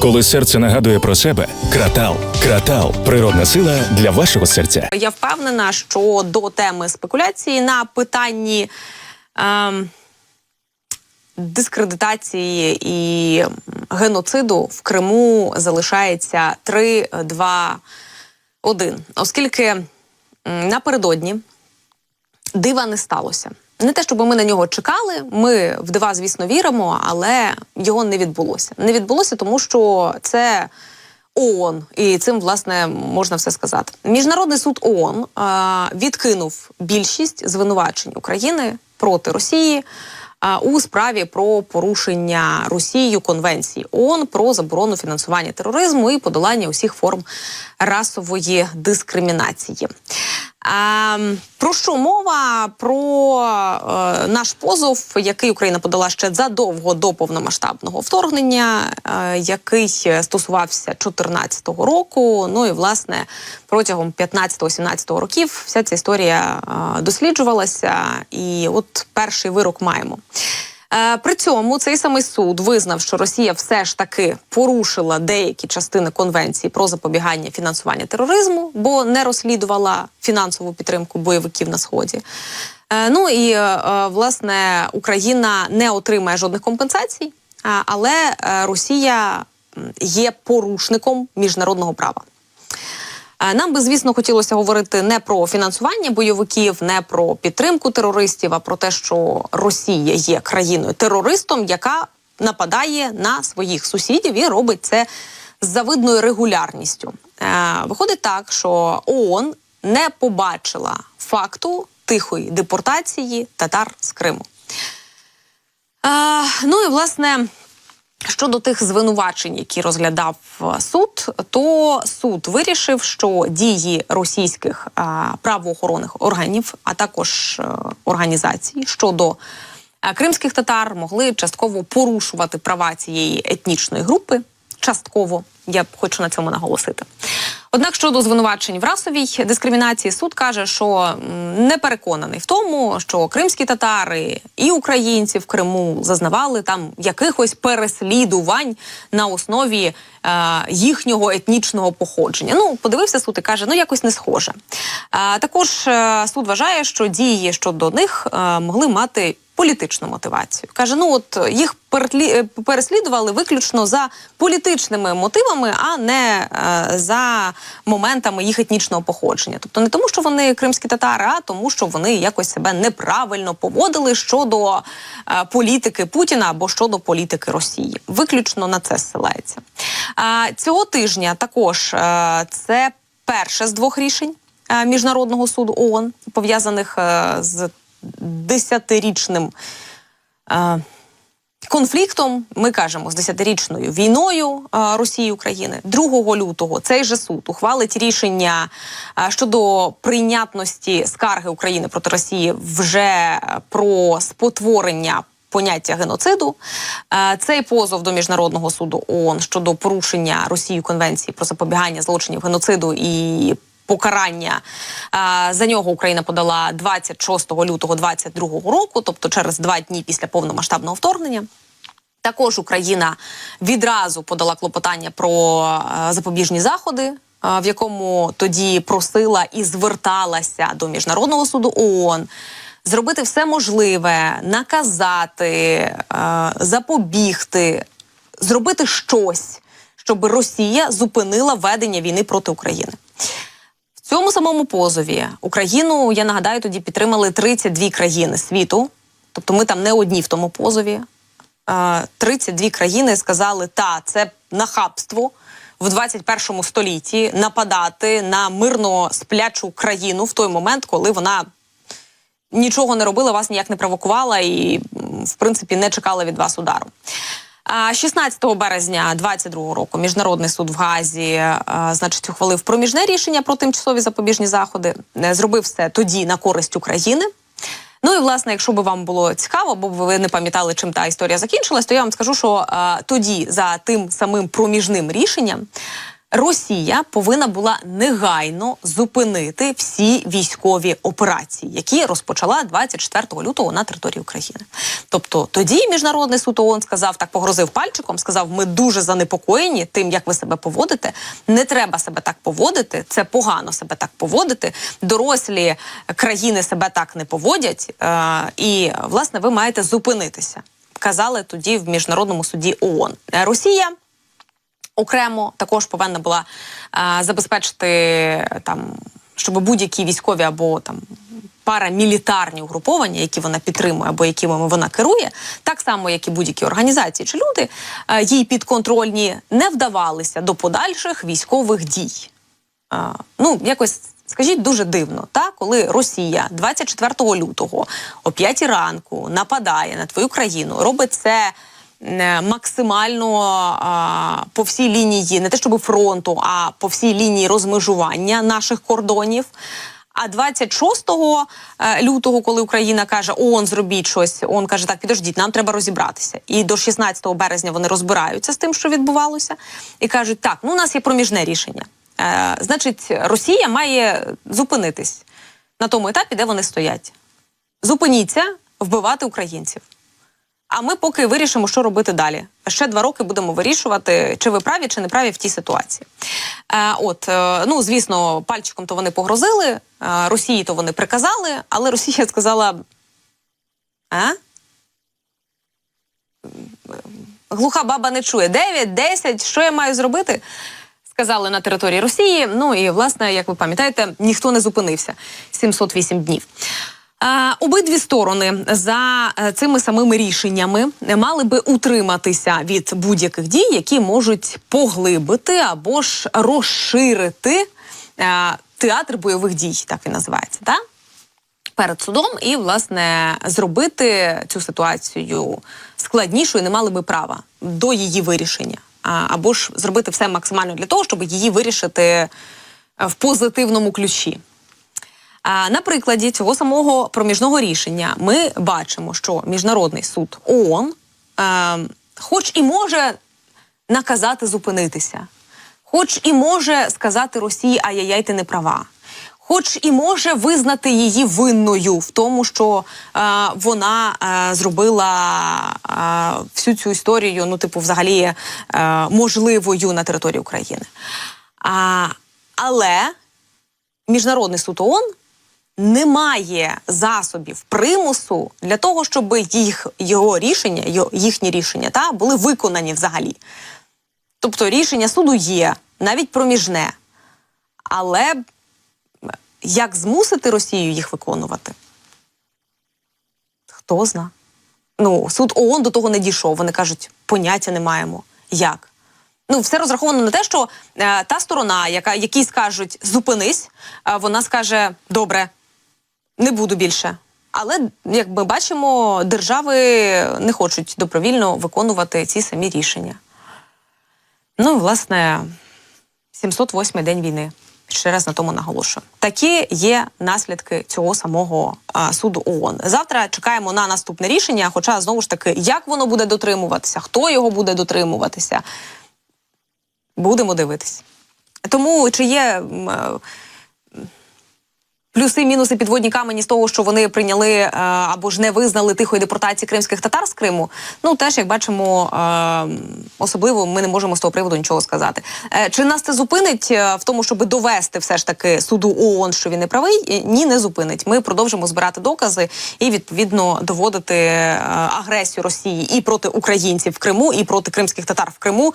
Коли серце нагадує про себе, Кратал. Кратал – природна сила для вашого серця. Я впевнена, що до теми спекуляції на питанні дискредитації і геноциду в Криму залишається 3, 2, 1. Оскільки напередодні дива не сталося. Не те, щоб ми на нього чекали, ми в дива, звісно, віримо, але його не відбулося. Не відбулося, тому що це ООН, і цим, власне, можна все сказати. Міжнародний суд ООН відкинув більшість звинувачень України проти Росії у справі про порушення Росією Конвенції ООН про заборону фінансування тероризму і подолання усіх форм расової дискримінації. Про що мова? Про наш позов, який Україна подала ще задовго до повномасштабного вторгнення, який стосувався 2014 року. Ну і, власне, протягом 15-17 років вся ця історія досліджувалася, і от перший вирок маємо. При цьому цей самий суд визнав, що Росія все ж таки порушила деякі частини Конвенції про запобігання фінансування тероризму, бо не розслідувала фінансову підтримку бойовиків на Сході. Ну і, власне, Україна не отримає жодних компенсацій, але Росія є порушником міжнародного права. Нам би, звісно, хотілося говорити не про фінансування бойовиків, не про підтримку терористів, а про те, що Росія є країною-терористом, яка нападає на своїх сусідів і робить це з завидною регулярністю. Виходить так, що ООН не побачила факту тихої депортації татар з Криму. Ну і, власне, щодо тих звинувачень, які розглядав суд, то суд вирішив, що дії російських правоохоронних органів, а також організацій щодо кримських татар могли частково порушувати права цієї етнічної групи. Частково, я хочу на цьому наголосити. Однак щодо звинувачень в расовій дискримінації, суд каже, що не переконаний в тому, що кримські татари і українці в Криму зазнавали там якихось переслідувань на основі їхнього етнічного походження. Ну, подивився суд і каже, ну якось не схоже. Також суд вважає, що дії щодо них могли мати політичну мотивацію. Каже, ну от їх переслідували виключно за політичними мотивами, а не за моментами їх етнічного походження. Тобто не тому, що вони кримські татари, а тому, що вони якось себе неправильно поводили щодо політики Путіна або щодо політики Росії. Виключно на це зсилається. Цього тижня також це перше з 2 рішень Міжнародного суду ООН, пов'язаних з 10-річним конфліктом, ми кажемо, з 10-річною війною Росії і України. 2 лютого цей же суд ухвалить рішення щодо прийнятності скарги України проти Росії вже про спотворення поняття геноциду. Цей позов до Міжнародного суду ООН щодо порушення Росією Конвенції про запобігання злочинів геноциду і покарання. За нього Україна подала 26 лютого 2022 року, тобто через 2 дні після повномасштабного вторгнення. Також Україна відразу подала клопотання про запобіжні заходи, в якому тоді просила і зверталася до Міжнародного суду ООН зробити все можливе, наказати, запобігти, зробити щось, щоб Росія зупинила ведення війни проти України. В цьому самому позові Україну, я нагадаю, тоді підтримали 32 країни світу. Тобто ми там не одні в тому позові. 32 країни сказали, це нахабство в 21 столітті нападати на мирно сплячу країну в той момент, коли вона нічого не робила, вас ніяк не провокувала і, в принципі, не чекала від вас удару. 16 березня 2022 року Міжнародний суд в Гаазі, ухвалив проміжне рішення про тимчасові запобіжні заходи. Зробив все тоді на користь України. Ну і, власне, якщо б вам було цікаво, або ви не пам'ятали, чим та історія закінчилась, то я вам скажу, що тоді за тим самим проміжним рішенням Росія повинна була негайно зупинити всі військові операції, які розпочала 24 лютого на території України. Тобто тоді Міжнародний суд ООН сказав, так погрозив пальчиком, сказав, ми дуже занепокоєні тим, як ви себе поводите. Не треба себе так поводити, це погано себе так поводити. Дорослі країни себе так не поводять і, власне, ви маєте зупинитися. Казали тоді в Міжнародному суді ООН. Росія окремо також повинна була забезпечити, щоб будь-які військові або парамілітарні угруповання, які вона підтримує або якими вона керує, так само, як і будь-які організації чи люди, їй підконтрольні, не вдавалися до подальших військових дій. Якось, скажіть, дуже дивно, коли Росія 24 лютого о 5 ранку нападає на твою країну, робить це максимально по всій лінії, не те щоб фронту, а по всій лінії розмежування наших кордонів. А 26 лютого, коли Україна каже, ООН зробіть щось, ООН каже, так, підождіть, нам треба розібратися. І до 16 березня вони розбираються з тим, що відбувалося, і кажуть, так, у нас є проміжне рішення. Значить, Росія має зупинитись на тому етапі, де вони стоять. Зупиніться вбивати українців. А ми поки вирішимо, що робити далі. Ще 2 роки будемо вирішувати, чи ви праві, чи не праві в тій ситуації. Звісно, пальчиком то вони погрозили, Росії то вони приказали, але Росія сказала, глуха баба не чує. 9, 10, що я маю зробити? Сказали на території Росії. І, власне, як ви пам'ятаєте, ніхто не зупинився 708 днів. Обидві сторони за цими самими рішеннями мали би утриматися від будь-яких дій, які можуть поглибити або ж розширити театр бойових дій, так він називається, перед судом, і, власне, зробити цю ситуацію складнішою не мали би права до її вирішення. Або ж зробити все максимально для того, щоб її вирішити в позитивному ключі. На прикладі цього самого проміжного рішення ми бачимо, що Міжнародний суд ООН хоч і може наказати зупинитися, хоч і може сказати Росії, ай-яй-яй, ти не права, хоч і може визнати її винною в тому, що вона зробила всю цю історію, взагалі можливою на території України. Але Міжнародний суд ООН не має засобів примусу для того, щоб їхні рішення були виконані взагалі. Тобто рішення суду є, навіть проміжне. Але як змусити Росію їх виконувати? Хто зна? Суд ООН до того не дійшов. Вони кажуть, поняття не маємо. Як? Все розраховано на те, що та сторона, якій скажуть «зупинись», вона скаже «добре, не буду більше». Але, як ми бачимо, держави не хочуть добровільно виконувати ці самі рішення. Власне, 708-й день війни. Ще раз на тому наголошую. Такі є наслідки цього самого суду ООН. Завтра чекаємо на наступне рішення, хоча, знову ж таки, як воно буде дотримуватися, хто його буде дотримуватися, будемо дивитись. Тому, чи є плюси-мінуси, підводні камені з того, що вони прийняли або ж не визнали тихої депортації кримських татар з Криму, теж, як бачимо, особливо ми не можемо з того приводу нічого сказати. Чи нас це зупинить в тому, щоб довести все ж таки суду ООН, що він не правий? Ні, не зупинить. Ми продовжимо збирати докази і, відповідно, доводити агресію Росії і проти українців в Криму, і проти кримських татар в Криму.